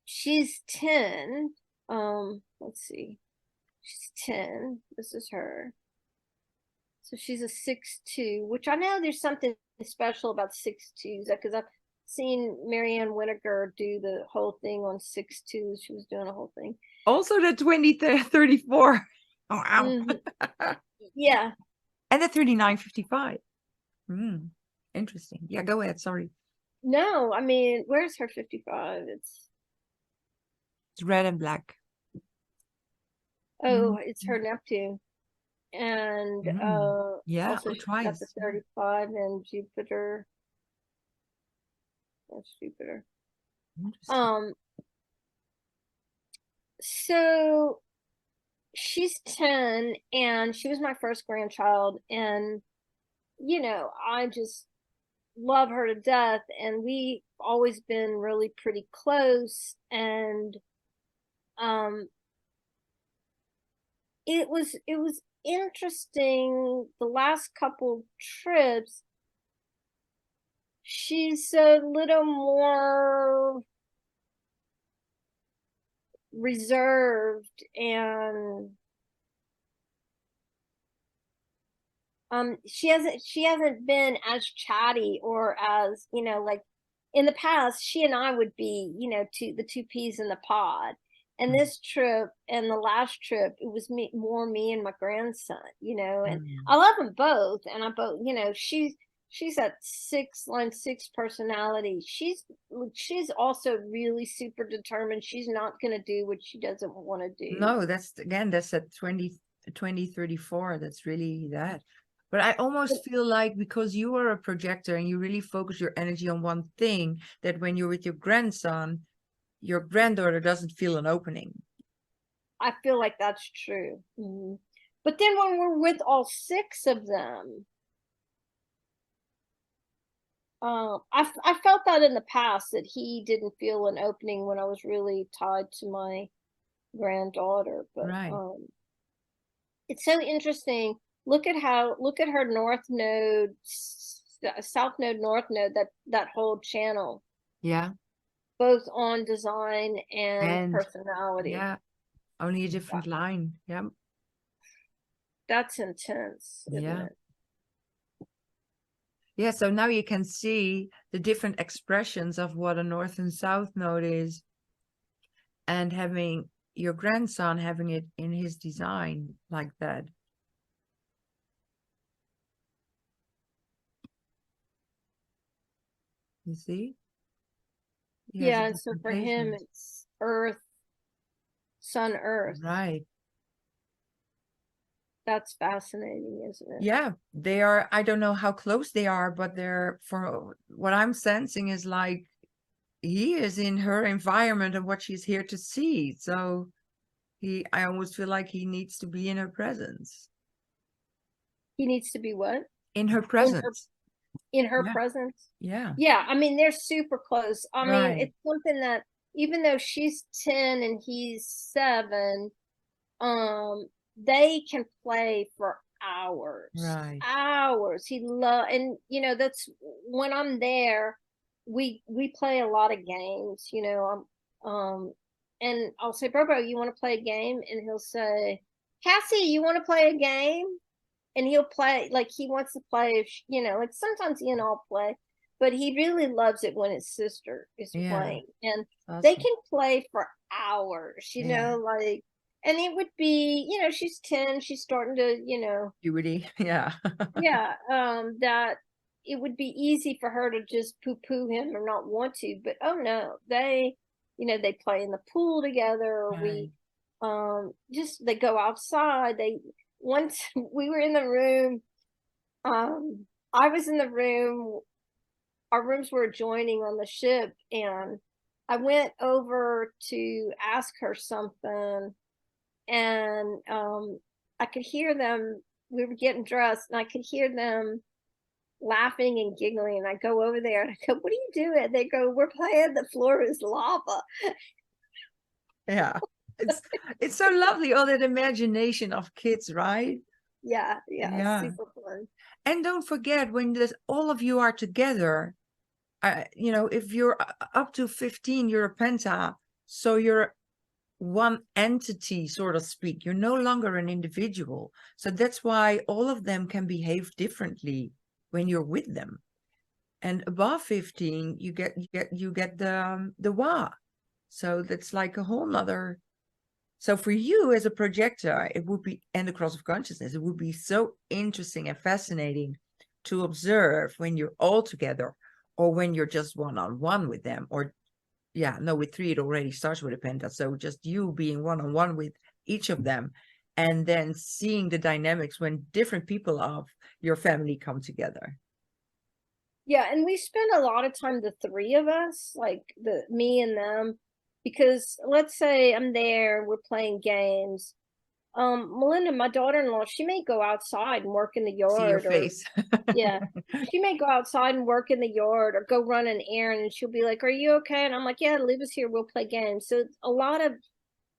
A: she's 10. Let's see, she's 10. This is her. So she's a 6'2", which I know there's something special about 6'2s, because I've seen Marianne Winnegar do the whole thing on 6'2s. She was doing a whole thing.
B: Also the 2034. Oh, ow.
A: Yeah.
B: And the 3955. Interesting. Yeah, go ahead. Sorry.
A: No, I mean, where's her 55?
B: It's red and black.
A: Oh, it's her Neptune. And
B: Yeah,
A: also
B: oh,
A: she's got the
B: twice.
A: 35 and Jupiter. That's Jupiter.
B: Interesting.
A: So she's 10 and she was my first grandchild, and I just love her to death, and we've always been really pretty close. And it was interesting the last couple trips. She's a little more reserved, and she hasn't been as chatty, or as like in the past. She and I would be the two peas in the pod. And this trip and the last trip, it was me and my grandson, and I love them both. And I both, she's that line six personality. She's also really super determined. She's not going to do what she doesn't want to do.
B: No, that's at 2034. That's really that. But I almost feel like, because you are a projector and you really focus your energy on one thing, that when you're with your grandson, your granddaughter doesn't feel an opening.
A: I feel like that's true. But then when we're with all six of them, I felt that in the past, that he didn't feel an opening when I was really tied to my granddaughter. But
B: Right.
A: it's so interesting. Look at her north node, south node, north node, that whole channel.
B: Yeah.
A: Both on design and personality.
B: Yeah. Only a different line. Yeah.
A: That's intense, isn't it?
B: Yeah, so now you can see the different expressions of what a north and south node is, and having your grandson having it in his design like that. You see?
A: Yeah, and so for him, it's Earth, Sun, Earth.
B: Right.
A: That's fascinating, isn't it?
B: Yeah, they are. I don't know how close they are, but they're, for what I'm sensing, is like he is in her environment and what she's here to see. So I almost feel like he needs to be in her presence.
A: He needs to be what?
B: In her presence.
A: In her presence?
B: Yeah.
A: Yeah, I mean, they're super close. I mean, it's something that, even though she's 10 and he's 7, they can play for hours.
B: Right.
A: Hours. And that's when I'm there, we play a lot of games, and I'll say, Bobo, you want to play a game? And he'll say, Cassie, you want to play a game? And he'll play, like, he wants to play, like sometimes he and I'll play, but he really loves it when his sister is playing. And they can play for hours, like, and it would be, she's 10, she's starting to,
B: puberty. Yeah.
A: yeah, that it would be easy for her to just poo-poo him or not want to. But oh no, they play in the pool together.
B: Right.
A: They go outside. Once we were in the room, I was in the room, our rooms were adjoining on the ship, and I went over to ask her something, and I could hear them. We were getting dressed, and I could hear them laughing and giggling. And I go over there and I go, "What are you doing?" They go, "We're playing The Floor Is Lava."
B: Yeah. It's so lovely, all that imagination of kids, right?
A: Yeah. Super fun.
B: And don't forget, when all of you are together, if you're up to 15, you're a penta, so you're one entity, so to speak. You're no longer an individual. So that's why all of them can behave differently when you're with them. And above 15, you get the Wa. So that's like a whole nother So for you as a projector, it would be, and the cross of consciousness, it would be so interesting and fascinating to observe when you're all together, or when you're just one-on-one with them, or yeah, no, with three, it already starts with a penta. So just you being one-on-one with each of them, and then seeing the dynamics when different people of your family come together.
A: Yeah, and we spend a lot of time, the three of us, like me and them, because let's say I'm there, we're playing games. Melinda, my daughter-in-law, she may go outside and work in the
B: See your
A: yard, or
B: face.
A: yeah, she may go outside and work in the yard or go run an errand, and she'll be like, "Are you okay?" And I'm like, "Yeah, leave us here, we'll play games." So it's a lot of,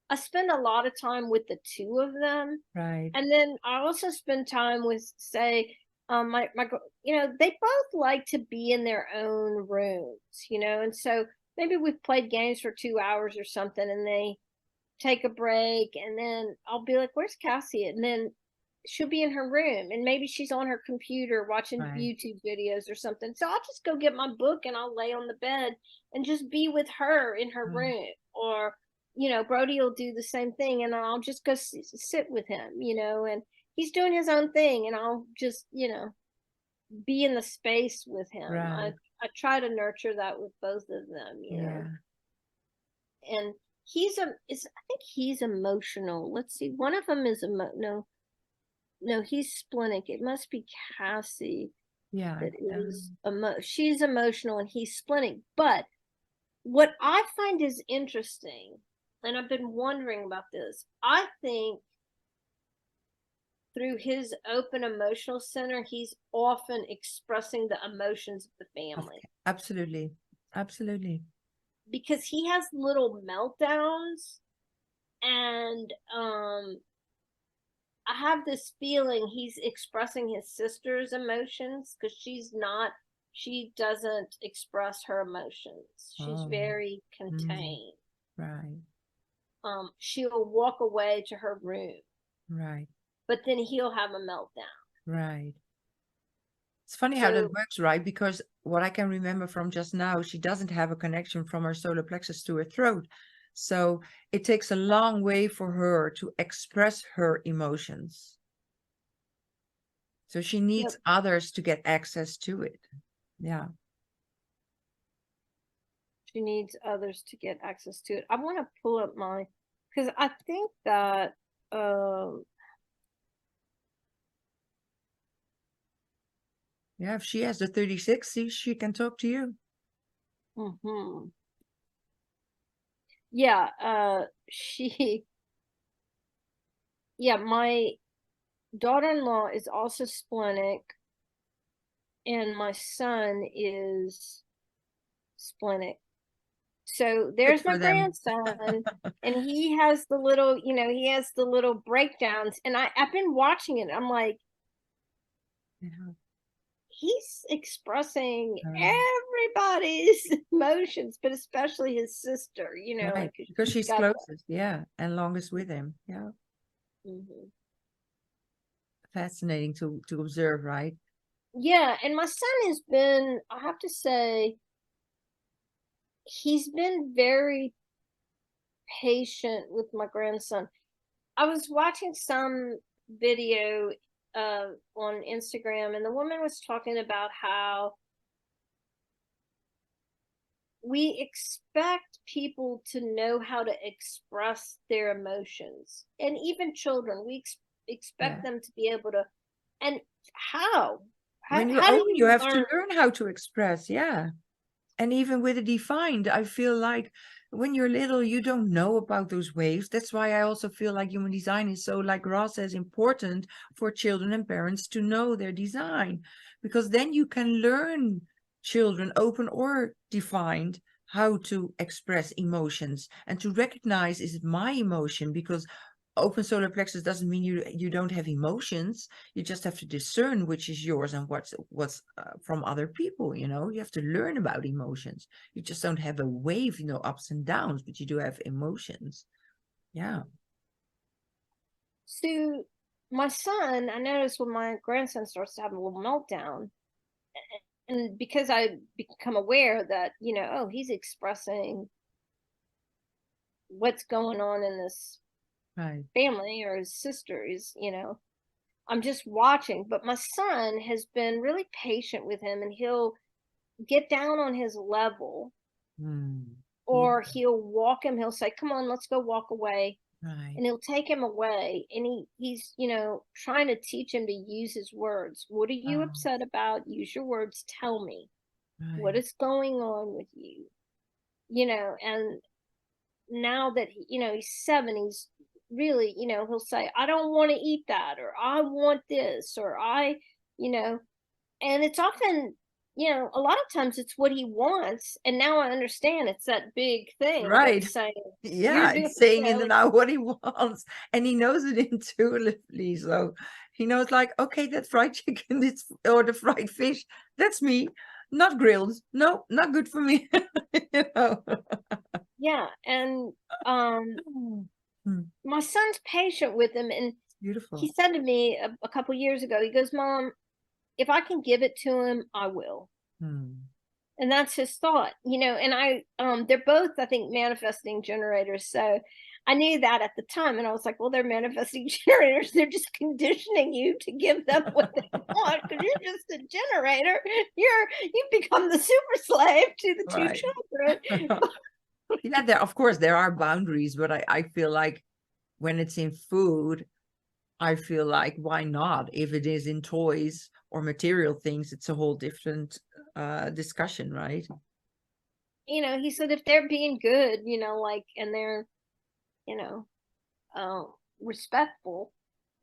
A: I spend a lot of time with the two of them.
B: Right.
A: And then I also spend time with, say, my they both like to be in their own rooms, and so maybe we've played games for 2 hours or something, and they take a break, and then I'll be like, "Where's Cassie?" And then she'll be in her room, and maybe she's on her computer watching
B: Right.
A: YouTube videos or something. So I'll just go get my book and I'll lay on the bed and just be with her in her
B: Right.
A: room. Or, Brody will do the same thing, and I'll just go sit with him, and he's doing his own thing, and I'll just, be in the space with him. I
B: Right.
A: I try to nurture that with both of them,
B: Yeah.
A: and I think he's emotional. Let's see, one of them is no, he's splenic. It must be Cassie
B: Yeah.
A: that is she's emotional and he's splenic. But what I find is interesting, and I've been wondering about this, I think through his open emotional center, he's often expressing the emotions of the family,
B: Absolutely. Absolutely.
A: because he has little meltdowns, and I have this feeling he's expressing his sister's emotions, because she doesn't express her emotions. She's
B: Oh.
A: very
B: Mm.
A: contained.
B: Right.
A: She'll walk away to her room,
B: Right.
A: but then he'll have a meltdown.
B: Right. It's funny how that
A: So,
B: works, right? Because what I can remember from just now, she doesn't have a connection from her solar plexus to her throat. So it takes a long way for her to express her emotions. So she
A: yep,
B: needs others to get access to it. Yeah.
A: she needs others to get access to it. I want to pull up because I think that, um,
B: Yeah. If she has the 36, see, she can talk to you.
A: mhm. Yeah, she, yeah, my daughter-in-law is also splenic, and my son is splenic. So
B: Good
A: there's my
B: for them.
A: grandson, and he has the little breakdowns, and I've been watching it. I'm like,
B: Yeah.
A: he's expressing
B: Um,
A: everybody's emotions, but especially his sister,
B: right.
A: like
B: Because
A: she's
B: she's
A: got
B: closest. Yeah. And longest with him. Yeah.
A: mhm.
B: Fascinating to observe, right?
A: Yeah, and my son has been, I have to say, he's been very patient with my grandson. I was watching some video on Instagram, and the woman was talking about how we expect people to know how to express their emotions, and even children, we expect
B: Yeah.
A: them to be able to. And how? How,
B: When you're
A: how do
B: old, you
A: you
B: have to
A: learn?
B: learn how to express. Yeah. And even with a defined, I feel like when you're little, you don't know about those waves. That's why I also feel like human design is so, like Ross says, important for children and parents to know their design, because then you can learn, children, open or defined, how to express emotions and to recognize, is it my emotion? Because open solar plexus doesn't mean you don't have emotions. You just have to discern which is yours and what's from other people. You have to learn about emotions. You just don't have a wave, ups and downs, but you do have emotions. Yeah.
A: So my son, I noticed when my grandson starts to have a little meltdown, and because I become aware that, oh, he's expressing what's going on in this
B: Right.
A: family or his sisters, I'm just watching. But my son has been really patient with him, and he'll get down on his level,
B: Yeah.
A: or he'll walk him. He'll say, "Come on, let's go walk away."
B: Right.
A: And he'll take him away, and he's trying to teach him to use his words. What are you
B: Oh,
A: upset about? Use your words. Tell me what
B: right.
A: is going on with you. And now that he's 7, he's really, he'll say, "I don't want to eat that," or "I want this," or you know and it's often, a lot of times it's what he wants. And now I understand it's that big thing
B: Right.
A: that's saying, "You're
B: Yeah,
A: doing,"
B: it's saying in and out what he wants, and he knows it intuitively. So he knows, like, okay, that fried chicken, or the fried fish, that's me, not grilled. No, not good for me. you know.
A: yeah. And
B: Hmm,
A: my son's patient with him, and he
B: Beautiful.
A: said to me a couple years ago, he goes, "Mom, if I can give it to him, I will."
B: Hmm.
A: And that's his thought. And they're both, I think, manifesting generators. So I knew that at the time, and I was like, "Well, they're manifesting generators. They're just conditioning you to give them what they want, because you're just a generator. You've become the super slave to the two
B: Right.
A: children."
B: Yeah, of course there are boundaries, but I feel like when it's in food, I feel like, why not? If it is in toys or material things, it's a whole different discussion, right?
A: He said, if they're being good, and they're, you know, respectful,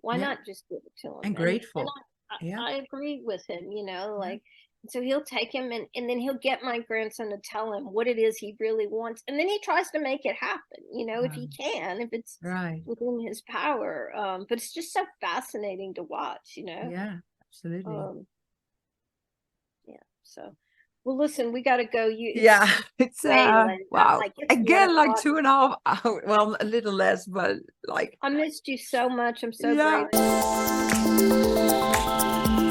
A: why
B: Yeah,
A: not just give it to him?
B: and
A: And
B: grateful. Yeah.
A: I agree with him,
B: Yeah.
A: like, so he'll take him, and then he'll get my grandson to tell him what it is he really wants, and then he tries to make it happen, if he can, if it's
B: Right.
A: within his power. But it's just so fascinating to watch.
B: Yeah, absolutely.
A: Um, yeah. So, well, listen, we got to go.
B: Yeah,
A: It's
B: it's
A: way late.
B: wow.
A: Like, it's one
B: Again, like
A: o'clock.
B: 2.5 hours. Well, a little less, but like,
A: I missed you so much. I'm so
B: yeah.
A: grateful.